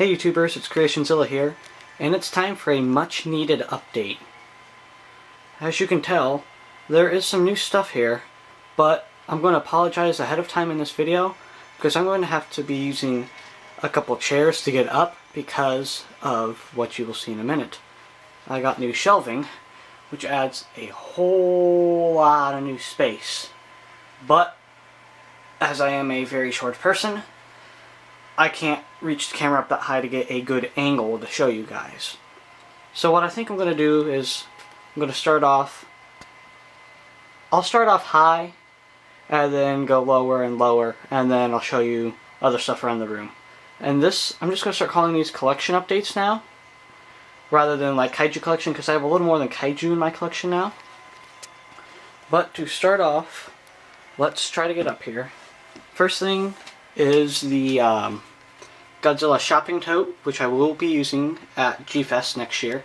Hey YouTubers, it's CreationZilla here, and it's time for a much needed update. As you can tell, there is some new stuff here, but I'm going to apologize ahead of time in this video because I'm going to have to be using a couple chairs to get up because of what you will see in a minute. I got new shelving, which adds a whole lot of new space, but as I am a very short person, I can't reach the camera up that high to get a good angle to show you guys. So what I think I'm going to do is I'm going to start off, I'll start off high and then go lower and lower, and then I'll show you other stuff around the room. And this, I'm just going to start calling these collection updates now, rather than like kaiju collection, because I have a little more than kaiju in my collection now. But to start off, let's try to get up here. First thing is the Godzilla shopping tote, which I will be using at G-Fest next year.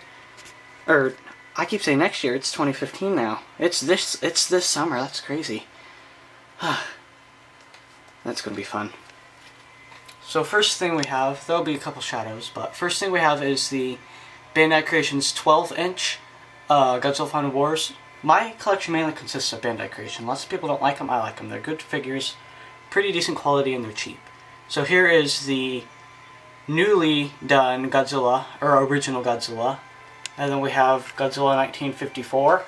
Or, I keep saying next year, it's 2015 now. It's this summer, that's crazy. That's gonna be fun. So first thing we have, there'll be a couple shadows, but first thing we have is the Bandai Creations 12-inch Godzilla Final Wars. My collection mainly consists of Bandai Creation. Lots of people don't like them, I like them. They're good figures, pretty decent quality, and they're cheap. So here is the newly done Godzilla, or original Godzilla. And then we have Godzilla 1954,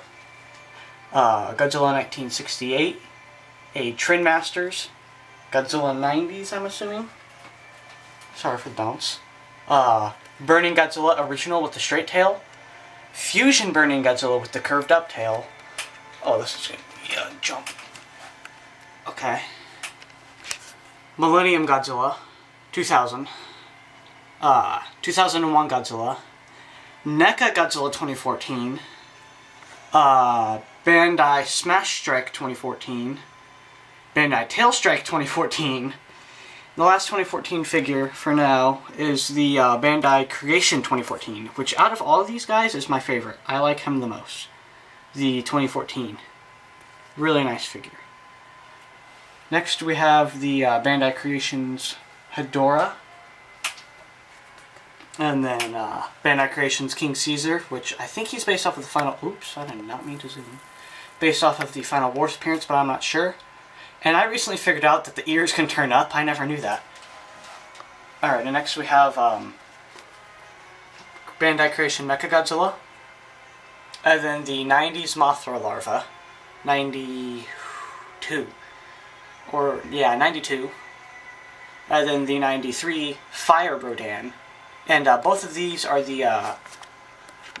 Godzilla 1968, a Trin Masters, Godzilla 90s, I'm assuming. Sorry for the bounce. Burning Godzilla original with the straight tail, Fusion Burning Godzilla with the curved up tail. Oh, this is gonna be a jump. Okay. Millennium Godzilla, 2000. 2001 Godzilla. NECA Godzilla 2014. Bandai Smash Strike 2014. Bandai Tail Strike 2014. The last 2014 figure for now is the Bandai Creation 2014, which out of all of these guys is my favorite. I like him the most. The 2014. Really nice figure. Next we have the Bandai Creations Hedorah. And then Bandai Creations King Caesar, which I think he's based off of the final... Oops, I did not mean to zoom in. Based off of the Final Wars appearance, but I'm not sure. And I recently figured out that the ears can turn up. I never knew that. Alright, and next we have Bandai Creation Mechagodzilla. And then the 90s Mothra Larva. 92. Or, yeah, 92. And then the 93 Fire Brodan. And both of these are the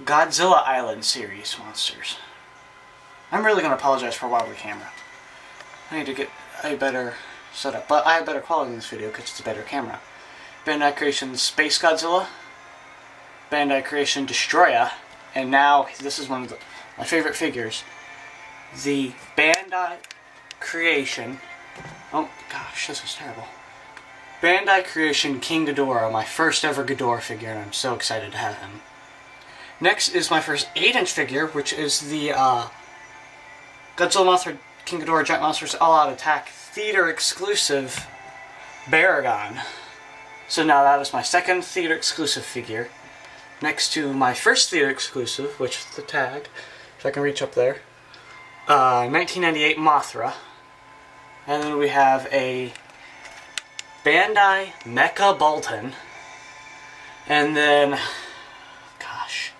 Godzilla Island series monsters. I'm really going to apologize for wobbly camera. I need to get a better setup, but I have better quality in this video because it's a better camera. Bandai Creation Space Godzilla, Bandai Creation Destroya, and now this is one of my favorite figures, the Bandai Creation, oh gosh, this is terrible, Bandai Creation King Ghidorah, my first ever Ghidorah figure, and I'm so excited to have him. Next is my first 8-inch figure, which is the Godzilla Mothra King Ghidorah Giant Monsters All Out Attack Theater exclusive Baragon. So now that is my second theater exclusive figure. Next to my first theater exclusive, which is the tag, if I can reach up there, 1998 Mothra. And then we have a Bandai Mecha Bolton. And then, gosh,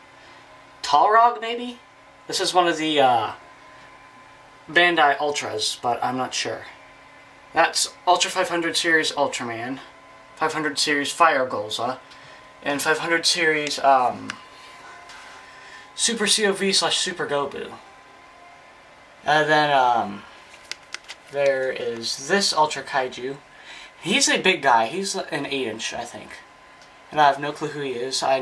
Talrog maybe? This is one of the Bandai Ultras, but I'm not sure. That's Ultra 500 Series Ultraman, 500 Series Fire Golza, and 500 Series Super COV/Super Gobu. And then there is this Ultra Kaiju. He's a big guy. He's an 8-inch, I think. And I have no clue who he is. I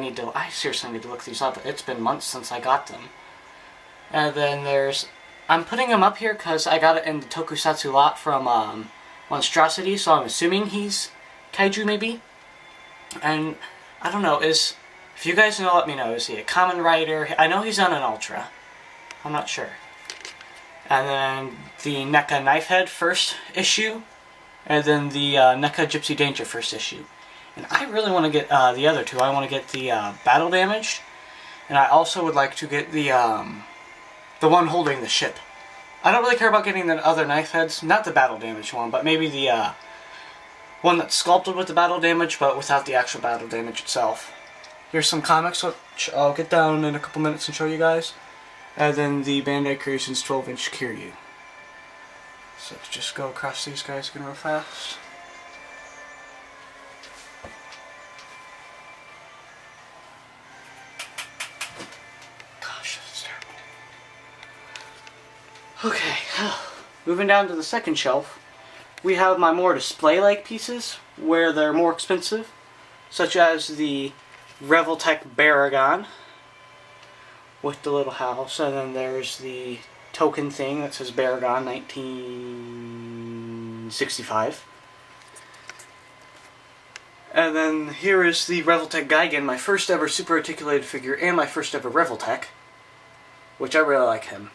seriously need to look these up. It's been months since I got them. And then there's... I'm putting him up here because I got it in the Tokusatsu lot from Monstrosity, so I'm assuming he's Kaiju maybe? And I don't know, if you guys know, let me know. Is he a Kamen Rider? I know he's on an Ultra. I'm not sure. And then the NECA Knifehead first issue. And then the NECA Gypsy Danger first issue. And I really want to get the other two. I want to get the battle damage, and I also would like to get the one holding the ship. I don't really care about getting the other knife heads, not the battle damage one, but maybe the one that's sculpted with the battle damage, but without the actual battle damage itself. Here's some comics, which I'll get down in a couple minutes and show you guys. And then the Bandai Creations 12-inch Kiryu. So let's just go across these guys again real fast. Gosh, that's terrible. Okay, moving down to the second shelf, we have my more display-like pieces, where they're more expensive, such as the Revoltech Baragon, with the little house, and then there's the token thing that says Baragon 1965. And then here is the Revoltech Gigan, my first ever super articulated figure and my first ever Revoltech, which I really like him.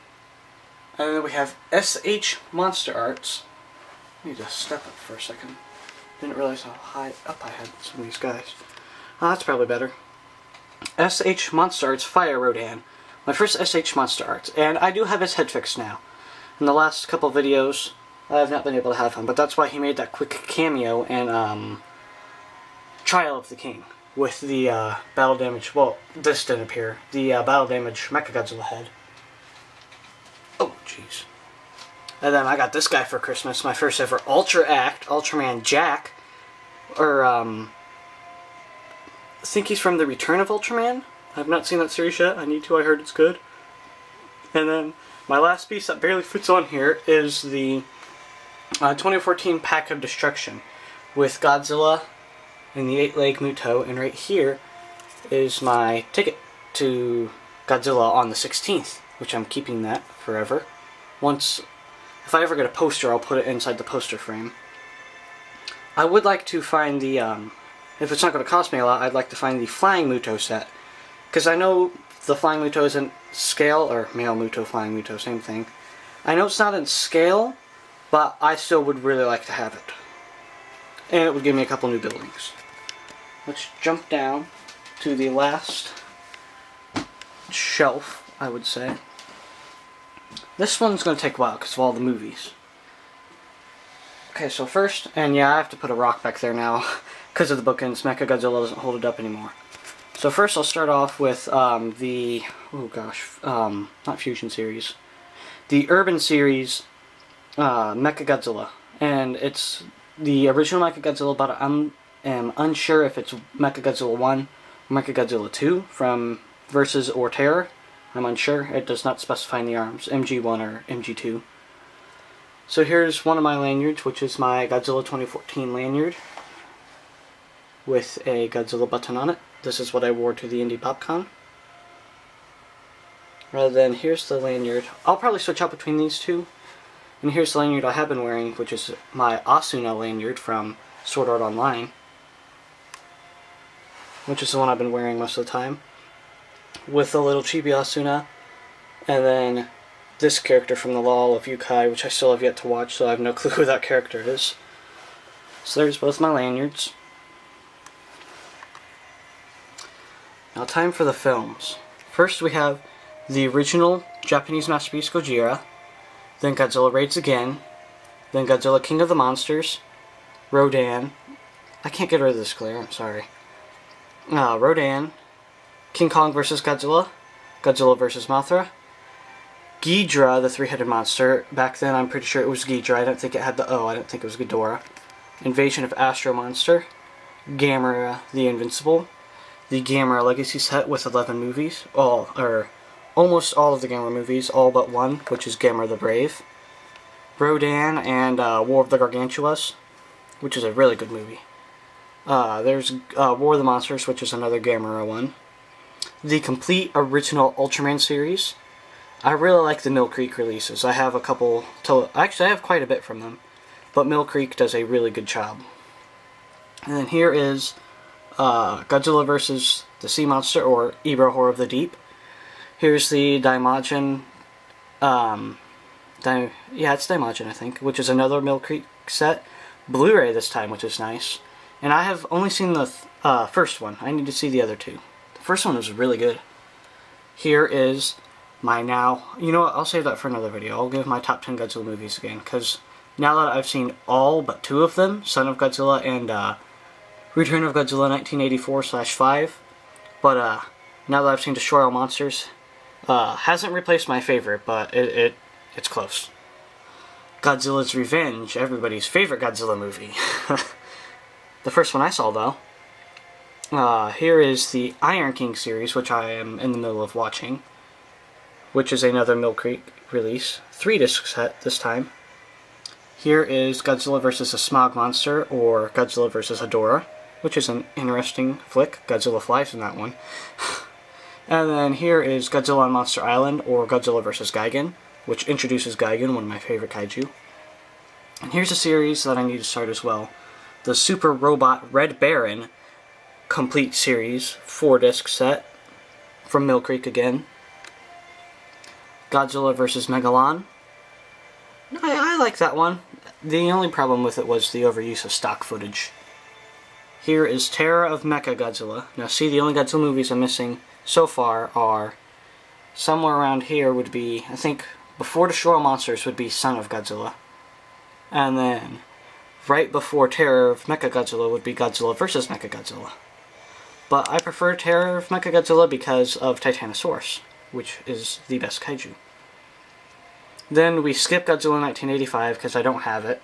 And then we have SH Monster Arts. I need to step up for a second. Didn't realize how high up I had some of these guys. Oh, that's probably better. SH Monster Arts Fire Rodan. My first SH Monster Arts. And I do have his head fixed now. In the last couple videos, I have not been able to have him, but that's why he made that quick cameo in Trial of the King. With the battle damage, well, this didn't appear. The battle damage Mechagodzilla head. Oh, jeez. And then I got this guy for Christmas, my first ever Ultra Act, Ultraman Jack. Or, I think he's from The Return of Ultraman. I've not seen that series yet. I need to. I heard it's good. And then my last piece that barely fits on here is the 2014 Pack of Destruction with Godzilla and the 8-leg Muto. And right here is my ticket to Godzilla on the 16th, which I'm keeping that forever. If I ever get a poster, I'll put it inside the poster frame. I would like to find the, if it's not going to cost me a lot, I'd like to find the Flying Muto set. Because I know the Flying Muto isn't scale, or male Muto, Flying Muto, same thing. I know it's not in scale, but I still would really like to have it. And it would give me a couple new buildings. Let's jump down to the last shelf, I would say. This one's going to take a while because of all the movies. Okay, so first, and yeah, I have to put a rock back there now because of the bookends. Mechagodzilla doesn't hold it up anymore. So first I'll start off with not Fusion series, the Urban series Mechagodzilla. And it's the original Mechagodzilla, but I am unsure if it's Mechagodzilla 1 or Mechagodzilla 2 from Versus or Terror. I'm unsure. It does not specify in the arms, MG1 or MG2. So here's one of my lanyards, which is my Godzilla 2014 lanyard with a Godzilla button on it. This is what I wore to the Indie PopCon. Rather than, here's the lanyard. I'll probably switch out between these two. And here's the lanyard I have been wearing, which is my Asuna lanyard from Sword Art Online, which is the one I've been wearing most of the time, with a little chibi Asuna, and then this character from the Law of Yukai, which I still have yet to watch, so I have no clue who that character is. So there's both my lanyards. Now time for the films. First we have the original Japanese masterpiece Gojira, then Godzilla Raids Again, then Godzilla King of the Monsters, Rodan, I can't get rid of this glare, I'm sorry, Rodan, King Kong vs. Godzilla, Godzilla vs. Mothra, Ghidorah, the three-headed monster. Back then I'm pretty sure it was Ghidorah, I don't think it had the O, I don't think it was Ghidorah. Invasion of Astro Monster, Gamera the Invincible, the Gamera Legacy set with 11 movies, almost all of the Gamera movies, all but one, which is Gamera the Brave, Rodan, and War of the Gargantuas, which is a really good movie. There's War of the Monsters, which is another Gamera one. The complete original Ultraman series. I really like the Mill Creek releases. I have a couple, actually I have quite a bit from them, but Mill Creek does a really good job. And then here is Godzilla vs. the Sea Monster, or Ebro Horror of the Deep. Here's the Daimajin, it's Daimajin I think, which is another Mill Creek set. Blu-ray this time, which is nice. And I have only seen the first one. I need to see the other two. The first one was really good. Here is my now... You know what? I'll save that for another video. I'll give my top 10 Godzilla movies again. Because now that I've seen all but 2 of them, Son of Godzilla and Return of Godzilla 1984/5. But now that I've seen Destroy All Monsters, hasn't replaced my favorite, but it's close. Godzilla's Revenge, everybody's favorite Godzilla movie. The first one I saw, though. Here is the Iron King series, which I am in the middle of watching, which is another Mill Creek release. 3-disc set this time. Here is Godzilla vs. the Smog Monster, or Godzilla vs. Hedorah, which is an interesting flick. Godzilla flies in that one. And then here is Godzilla on Monster Island, or Godzilla vs. Gigan, which introduces Gigan, one of my favorite kaiju. And here's a series that I need to start as well. The Super Robot Red Baron complete series, 4-disc set, from Mill Creek again. Godzilla vs. Megalon. I like that one. The only problem with it was the overuse of stock footage. Here is Terror of Mechagodzilla. Now see, the only Godzilla movies I'm missing so far are somewhere around here would be, I think, before Destroy All Monsters would be Son of Godzilla. And then right before Terror of Mechagodzilla would be Godzilla vs. Mechagodzilla. But I prefer Terror of Mechagodzilla because of Titanosaurus, which is the best kaiju. Then we skip Godzilla 1985 because I don't have it.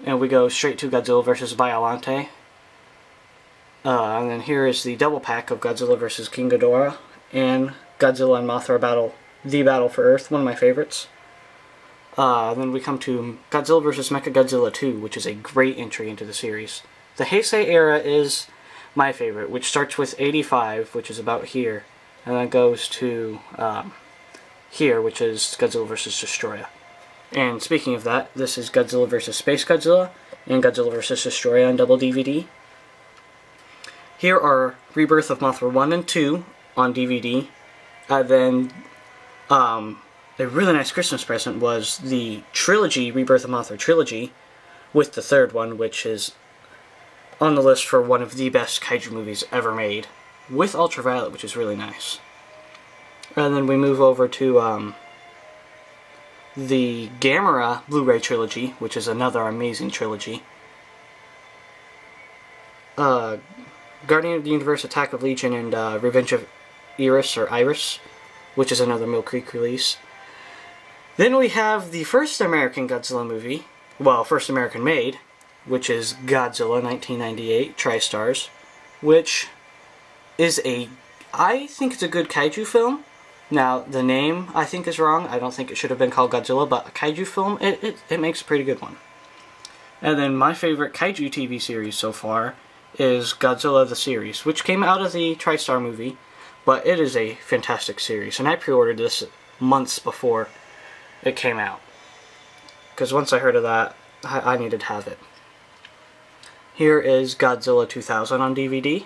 And we go straight to Godzilla vs. Biollante. And then here is the double pack of Godzilla vs. King Ghidorah and Godzilla and Mothra Battle, The Battle for Earth, one of my favorites. Then we come to Godzilla vs. Mechagodzilla 2, which is a great entry into the series. The Heisei era is my favorite, which starts with 85, which is about here, and then goes to here, which is Godzilla vs. Destroyer. And speaking of that, this is Godzilla vs. Space Godzilla and Godzilla vs. Destroyer on double DVD. Here are Rebirth of Mothra 1 and 2 on DVD. Then a really nice Christmas present was the trilogy, Rebirth of Mothra trilogy, with the third one, which is on the list for one of the best kaiju movies ever made, with Ultraviolet, which is really nice. And then we move over to the Gamera Blu-ray trilogy, which is another amazing trilogy. Guardian of the Universe, Attack of Legion, and Revenge of Iris, which is another Mill Creek release. Then we have the first American Godzilla movie, well, first American made, which is Godzilla 1998, TriStars, which is I think it's a good kaiju film. Now, the name, I think, is wrong. I don't think it should have been called Godzilla, but a kaiju film, it makes a pretty good one. And then my favorite kaiju TV series so far is Godzilla the series, which came out of the TriStar movie, but it is a fantastic series, and I pre-ordered this months before it came out, because once I heard of that, I needed to have it. Here is Godzilla 2000 on DVD,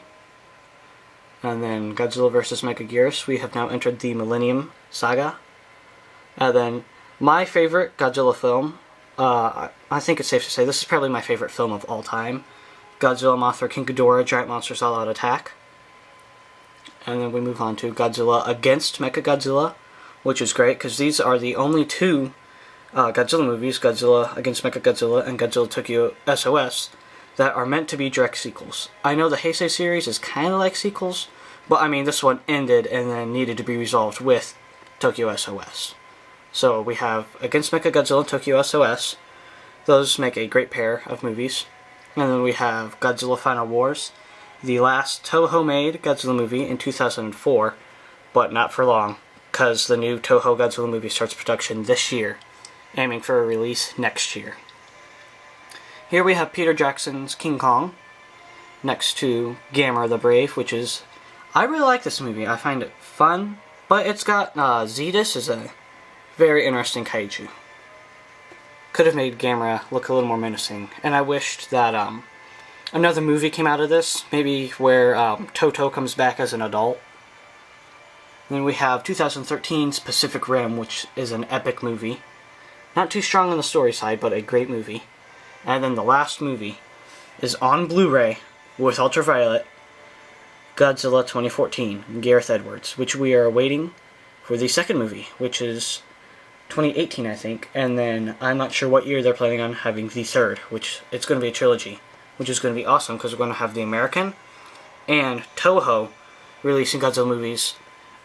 and then Godzilla vs. Megaguirus. We have now entered the Millennium Saga. And then my favorite Godzilla film, I think it's safe to say this is probably my favorite film of all time, Godzilla, Mothra, King Ghidorah, Giant Monsters All Out Attack. And then we move on to Godzilla Against Mechagodzilla, which is great because these are the only 2 Godzilla movies, Godzilla Against Mechagodzilla and Godzilla Tokyo SOS, that are meant to be direct sequels. I know the Heisei series is kind of like sequels, but I mean this one ended and then needed to be resolved with Tokyo SOS. So we have Against Mechagodzilla and Tokyo SOS. Those make a great pair of movies. And then we have Godzilla Final Wars, the last Toho-made Godzilla movie in 2004, but not for long, because the new Toho Godzilla movie starts production this year, aiming for a release next year. Here we have Peter Jackson's King Kong, next to Gamera the Brave, which is... I really like this movie. I find it fun, but it's got Zetus as a very interesting kaiju. Could have made Gamera look a little more menacing, and I wished that another movie came out of this, maybe where Toto comes back as an adult. And then we have 2013's Pacific Rim, which is an epic movie. Not too strong on the story side, but a great movie. And then the last movie is on Blu-ray with Ultraviolet, Godzilla 2014, Gareth Edwards, which we are waiting for the second movie, which is 2018, I think, and then I'm not sure what year they're planning on having the third, which it's going to be a trilogy, which is going to be awesome because we're going to have the American and Toho releasing Godzilla movies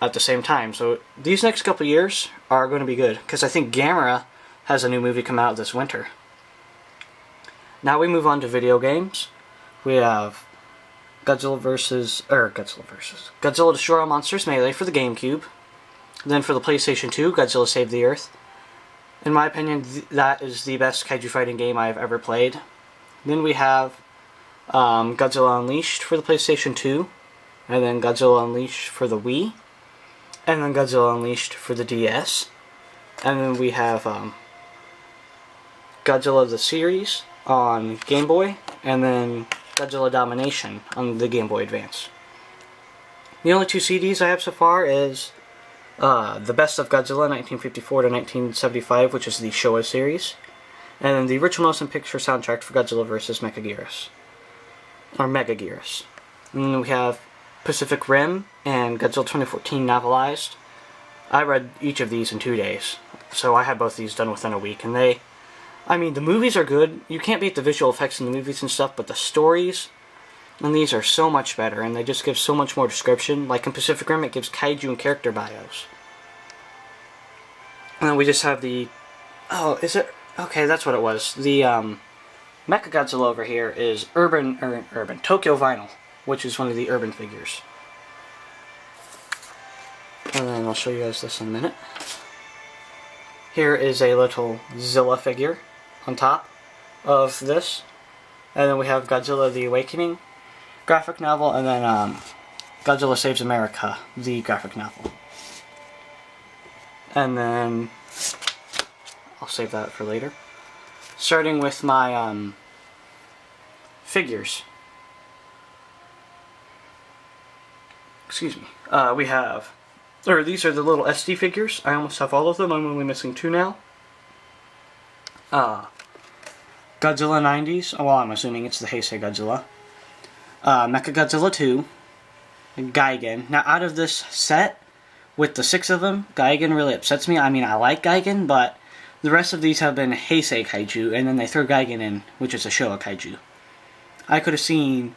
at the same time. So these next couple of years are going to be good because I think Gamera has a new movie come out this winter. Now we move on to video games. We have Godzilla Destroy All Monsters Melee for the GameCube. Then for the PlayStation 2, Godzilla Save the Earth. In my opinion, that is the best kaiju fighting game I've ever played. Then we have Godzilla Unleashed for the PlayStation 2. And then Godzilla Unleashed for the Wii. And then Godzilla Unleashed for the DS. And then we have Godzilla the Series on Game Boy. And then Godzilla Domination on the Game Boy Advance. The only two CDs I have so far is The Best of Godzilla 1954 to 1975, which is the Showa series, and then the original motion picture soundtrack for Godzilla vs. Mechagodzilla. Or Megaguirus. And then we have Pacific Rim and Godzilla 2014 novelized. I read each of these in 2 days, so I had both these done within a week, and the movies are good. You can't beat the visual effects in the movies and stuff, but the stories and these are so much better, and they just give so much more description. Like in Pacific Rim, it gives kaiju and character bios. And then we just have the... Oh, is it... Okay, that's what it was. The Mechagodzilla over here is Tokyo Vinyl, which is one of the urban figures. And then I'll show you guys this in a minute. Here is a little Zilla figure on top of this. And then we have Godzilla the Awakening graphic novel, and then Godzilla Saves America, the graphic novel. And then I'll save that for later. Starting with my figures. Excuse me. We have, these are the little SD figures. I almost have all of them. I'm only missing 2 now. Godzilla 90s. Well, I'm assuming it's the Heisei Godzilla. Mechagodzilla 2. Gigan. Now, out of this set, with the 6 of them, Gigan really upsets me. I mean, I like Gigan, but the rest of these have been Heisei Kaiju, and then they throw Gigan in, which is a Showa Kaiju. I could have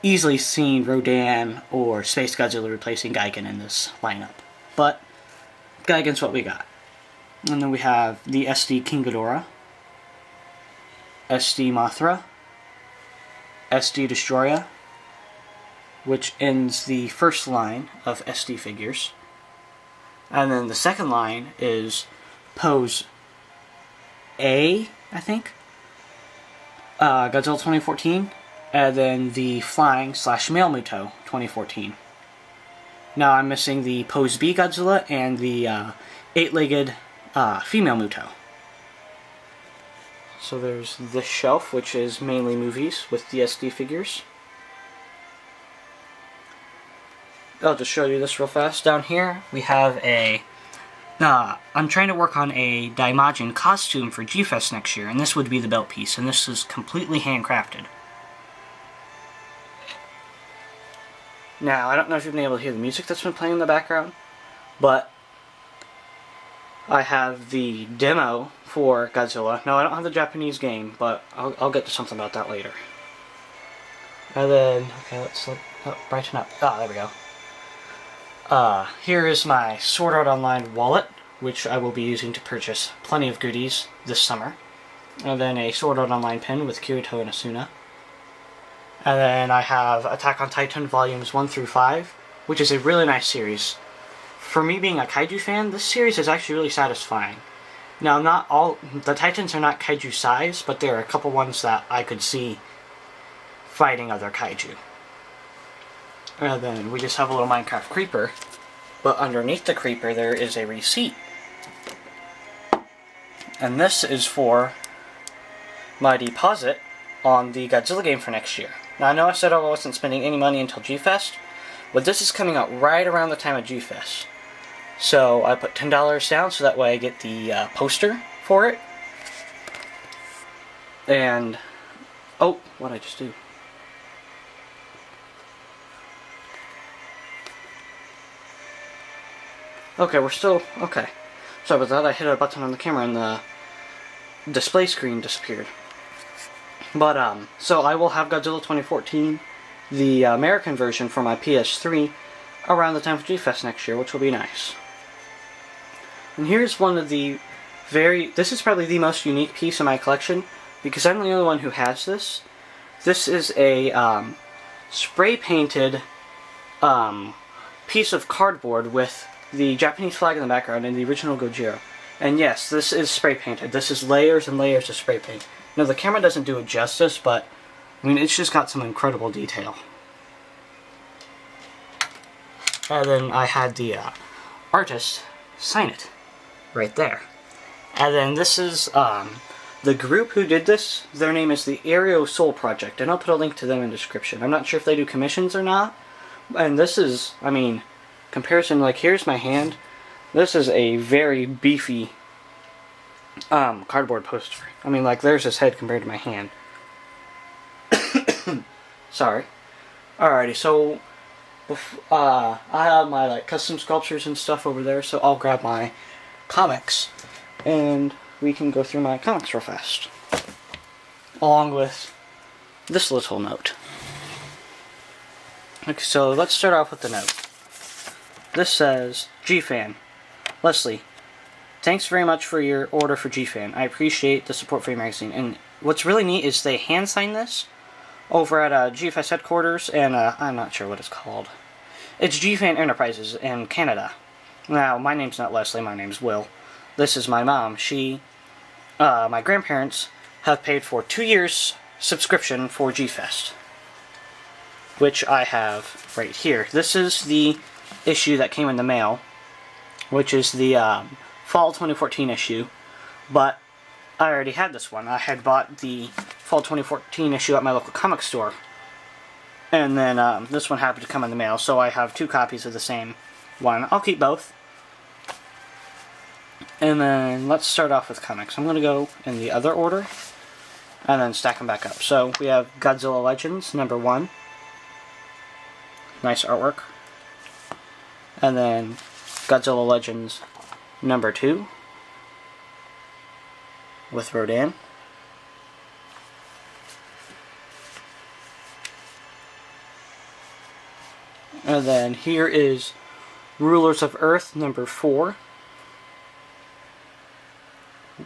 easily seen Rodan or Space Godzilla replacing Gigan in this lineup. But Gigan's what we got. And then we have the SD King Ghidorah, SD Mothra, SD Destroyer, which ends the first line of SD figures. And then the second line is Pose A, I think. Godzilla 2014. And then the Flying / Male Muto 2014. Now I'm missing the Pose B Godzilla and the 8-legged female Muto. So there's this shelf, which is mainly movies with the SD figures. I'll just show you this real fast. Down here, we have a... I'm trying to work on a Daimajin costume for G-Fest next year, and this would be the belt piece, and this is completely handcrafted. Now, I don't know if you've been able to hear the music that's been playing in the background, but I have the demo for Godzilla. No, I don't have the Japanese game, but I'll get to something about that later. And then, okay, let's brighten up. There we go. Here is my Sword Art Online wallet, which I will be using to purchase plenty of goodies this summer. And then a Sword Art Online pin with Kirito and Asuna. And then I have Attack on Titan Volumes 1 through 5, which is a really nice series. For me being a kaiju fan, this series is actually really satisfying. Now, not all... The Titans are not kaiju size, but there are a couple ones that I could see fighting other kaiju. And then we just have a little Minecraft creeper, but underneath the creeper there is a receipt. And this is for my deposit on the Godzilla game for next year. Now I know I said I wasn't spending any money until G-Fest, but this is coming out right around the time of G-Fest. So I put $10 down so that way I get the poster for it. And, oh, what did I just do? Okay, we're still... Okay. Sorry about that, I hit a button on the camera and the display screen disappeared. But, so I will have Godzilla 2014, the American version for my PS3, around the time of G-Fest next year, which will be nice. And here's one of the this is probably the most unique piece in my collection, because I'm the only one who has this. This is a spray-painted piece of cardboard with the Japanese flag in the background and the original Gojira. And yes, this is spray-painted. This is layers and layers of spray paint. Now, the camera doesn't do it justice, but, I mean, it's just got some incredible detail. And then I had the artist sign it right there. And then this is the group who did this. Their name is the Aereo Soul Project, and I'll put a link to them in the description. I'm not sure if they do commissions or not. And this is, I mean, comparison, like, here's my hand. This is a very beefy cardboard poster. I mean, like, there's his head compared to my hand. Sorry. Alrighty, so I have my, like, custom sculptures and stuff over there, so I'll grab my comics and we can go through my comics real fast, along with this little note. Okay, so let's start off with the note. This says, G-Fan, Leslie, thanks very much for your order for G-Fan. I appreciate the support for your magazine. And what's really neat is they hand sign this over at GFS headquarters, and I'm not sure what it's called. It's G-Fan Enterprises in Canada. Now, my name's not Leslie, my name's Will. This is my mom. My grandparents have paid for 2 years subscription for G-Fest, which I have right here. This is the issue that came in the mail, which is the fall 2014 issue, but I already had this one. I had bought the fall 2014 issue at my local comic store, and then this one happened to come in the mail, so I have 2 copies of the same one. I'll keep both. And then let's start off with comics. I'm going to go in the other order and then stack them back up. So we have Godzilla Legends #1. Nice artwork. And then Godzilla Legends #2 with Rodan. And then here is Rulers of Earth #4.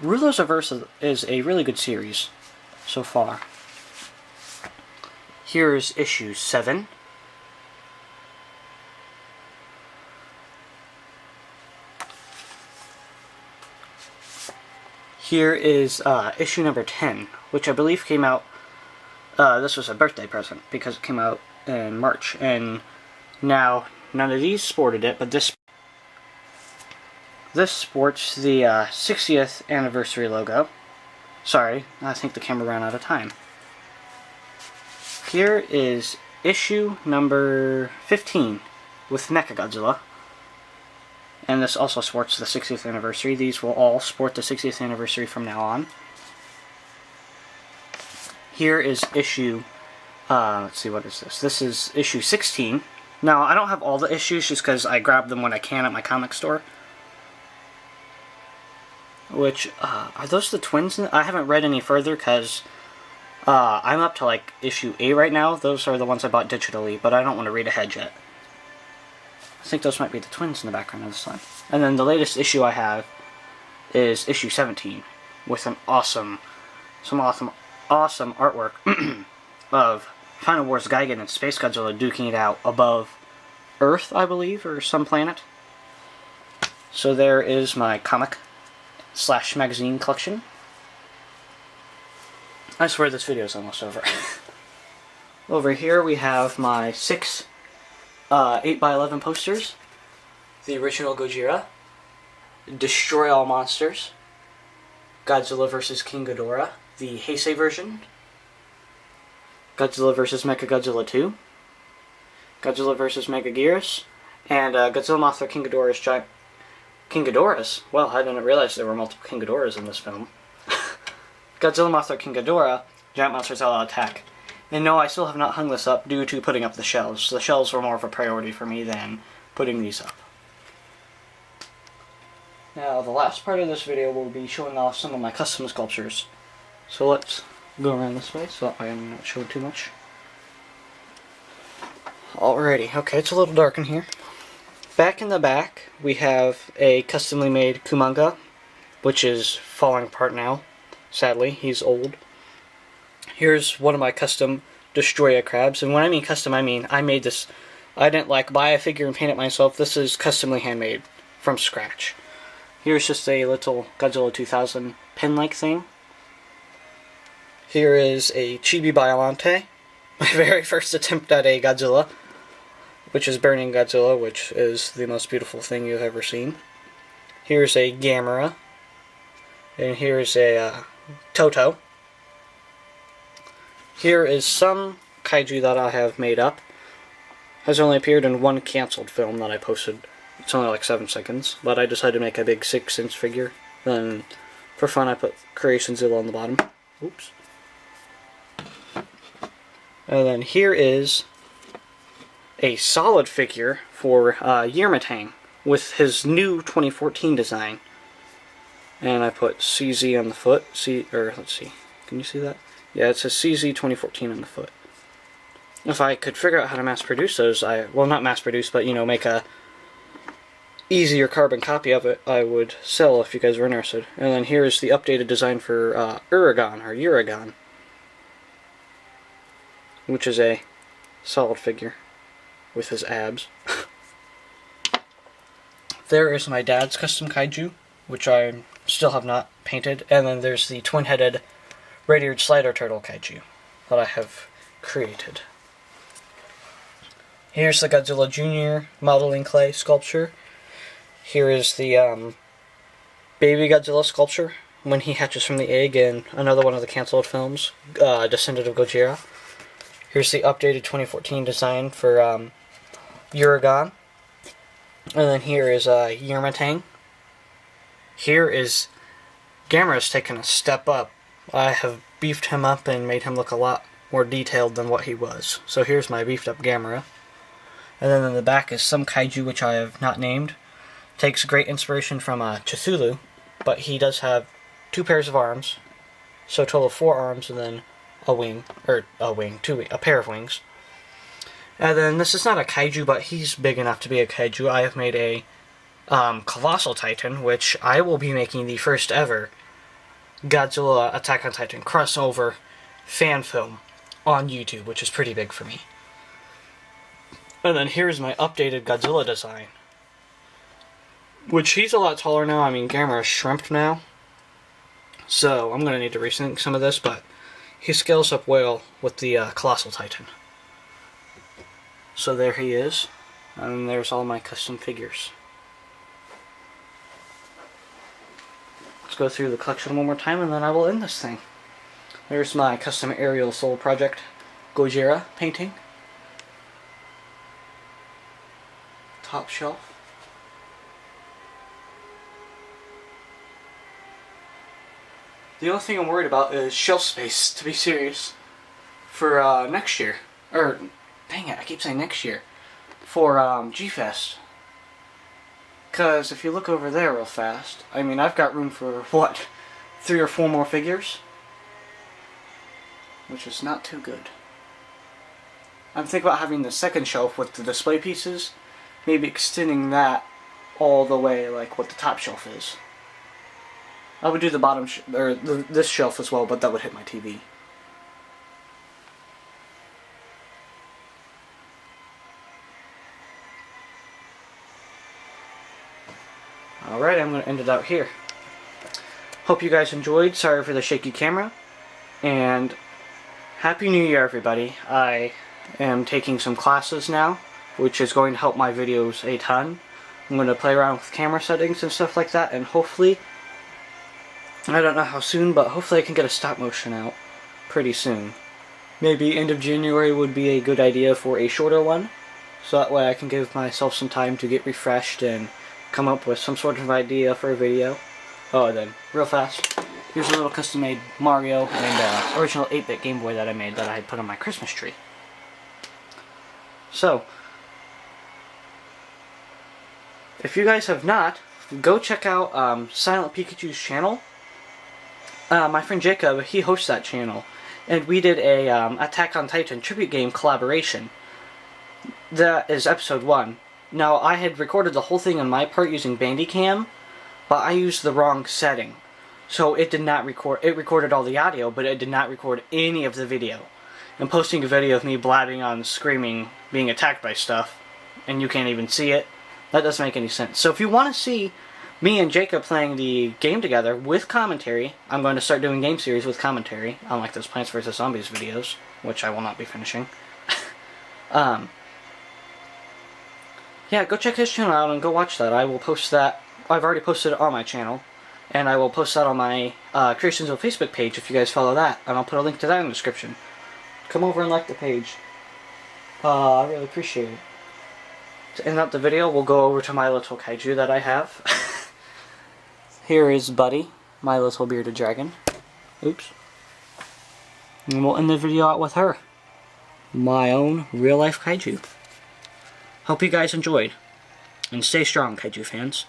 Rulers of Earth is a really good series so far. Here's issue 7. Here is issue number 10, which I believe came out, this was a birthday present, because it came out in March, and now none of these sported it, but this sports the 60th anniversary logo. Sorry, I think the camera ran out of time. Here is issue number 15 with Mechagodzilla. And this also sports the 60th anniversary. These will all sport the 60th anniversary from now on. Here is issue, let's see, what is this? This is issue 16. Now, I don't have all the issues just because I grab them when I can at my comic store. Which, are those the twins? I haven't read any further because I'm up to like issue 8 right now. Those are the ones I bought digitally, but I don't want to read ahead yet. I think those might be the twins in the background of this one. And then the latest issue I have is issue 17 with some awesome artwork of Final Wars Gigan and Space Godzilla duking it out above Earth, I believe, or some planet. So there is my comic / magazine collection. I swear this video is almost over. Over here we have my 6 8x11 posters. The original Gojira, Destroy All Monsters, Godzilla vs. King Ghidorah, the Heisei version, Godzilla vs. Mechagodzilla 2, Godzilla vs. Megaguirus, and Godzilla Mothra King Ghidorah's giant... King Ghidorah's? Well, I didn't realize there were multiple King Ghidorahs in this film. Godzilla Mothra King Ghidorah, Giant Monsters All Out Attack. And no, I still have not hung this up due to putting up the shelves. The shelves were more of a priority for me than putting these up. Now, the last part of this video will be showing off some of my custom sculptures. So let's go around this way so I'm not showing too much. Alrighty, okay, it's a little dark in here. Back in the back, we have a customly made Kumanga, which is falling apart now. Sadly, he's old. Here's one of my custom Destroya crabs, and when I mean custom, I mean I made this. I didn't like buy a figure and paint it myself. This is customly handmade from scratch. Here's just a little Godzilla 2000 pin-like thing. Here is a Chibi Biollante, my very first attempt at a Godzilla, which is Burning Godzilla, which is the most beautiful thing you've ever seen. Here's a Gamera, and here's a Toto. Here is some kaiju that I have made up. Has only appeared in one canceled film that I posted. It's only like 7 seconds, but I decided to make a big 6-inch figure. Then, for fun, I put Creation Zilla on the bottom. Oops. And then here is a solid figure for Yermatang with his new 2014 design. And I put CZ on the foot. Let's see. Can you see that? Yeah, it says CZ 2014 on the foot. If I could figure out how to mass produce those, well, not mass produce, but, you know, make a easier carbon copy of it, I would sell if you guys are interested. And then here's the updated design for Uragon, which is a solid figure with his abs. There is my dad's custom kaiju, which I still have not painted. And then there's the twin-headed red-eared slider turtle kaiju that I have created. Here's the Godzilla Jr. modeling clay sculpture. Here is the baby Godzilla sculpture when he hatches from the egg in another one of the canceled films, Descendant of Gojira. Here's the updated 2014 design for Uragon. And then here is Yermatang. Here is Gamera's taken a step up. I have beefed him up and made him look a lot more detailed than what he was. So here's my beefed up Gamera. And then in the back is some kaiju which I have not named. Takes great inspiration from Cthulhu, but he does have 2 pairs of arms. So a total of 4 arms and then a pair of wings. And then this is not a kaiju, but he's big enough to be a kaiju. I have made a Colossal Titan, which I will be making the first ever Godzilla Attack on Titan crossover fan film on YouTube, which is pretty big for me. And then here's my updated Godzilla design, which he's a lot taller now. I mean, Gamera's shrimped now, so I'm going to need to rethink some of this, but he scales up well with the Colossal Titan. So there he is, and there's all my custom figures. Let's go through the collection one more time, and then I will end this thing. There's my custom Aerial Soul Project Gojira painting. Top shelf. The only thing I'm worried about is shelf space, to be serious, for next year. Or, dang it, I keep saying next year. For G-Fest. Because if you look over there real fast, I mean, I've got room for, what, 3 or 4 more figures? Which is not too good. I'm thinking about having the second shelf with the display pieces, maybe extending that all the way like what the top shelf is. I would do the bottom, this shelf as well, but that would hit my TV. Alright, I'm going to end it out here. Hope you guys enjoyed. Sorry for the shaky camera. And Happy New Year, everybody. I am taking some classes now, which is going to help my videos a ton. I'm going to play around with camera settings and stuff like that, and hopefully, I don't know how soon, but hopefully I can get a stop motion out pretty soon. Maybe end of January would be a good idea for a shorter one, so that way I can give myself some time to get refreshed and come up with some sort of idea for a video. Oh, and then, real fast, here's a little custom-made Mario and original 8-bit Game Boy that I made that I had put on my Christmas tree. So, if you guys have not go check out Silent Pikachu's channel. My friend Jacob, he hosts that channel, and we did a Attack on Titan tribute game collaboration. That is episode 1. Now, I had recorded the whole thing on my part using Bandicam, but I used the wrong setting. So it did not record, it recorded all the audio, but it did not record any of the video. I'm posting a video of me blabbing on, screaming, being attacked by stuff, and you can't even see it. That doesn't make any sense. So if you want to see me and Jacob playing the game together with commentary, I'm going to start doing game series with commentary, unlike those Plants vs. Zombies videos, which I will not be finishing. Yeah, go check his channel out and go watch that. I will post that. I've already posted it on my channel, and I will post that on my Creations of Facebook page if you guys follow that, and I'll put a link to that in the description. Come over and like the page. I really appreciate it. To end up the video, we'll go over to my little kaiju that I have. Here is Buddy, my little bearded dragon. Oops. And we'll end the video out with her. My own real-life kaiju. Hope you guys enjoyed. And stay strong, kaiju fans.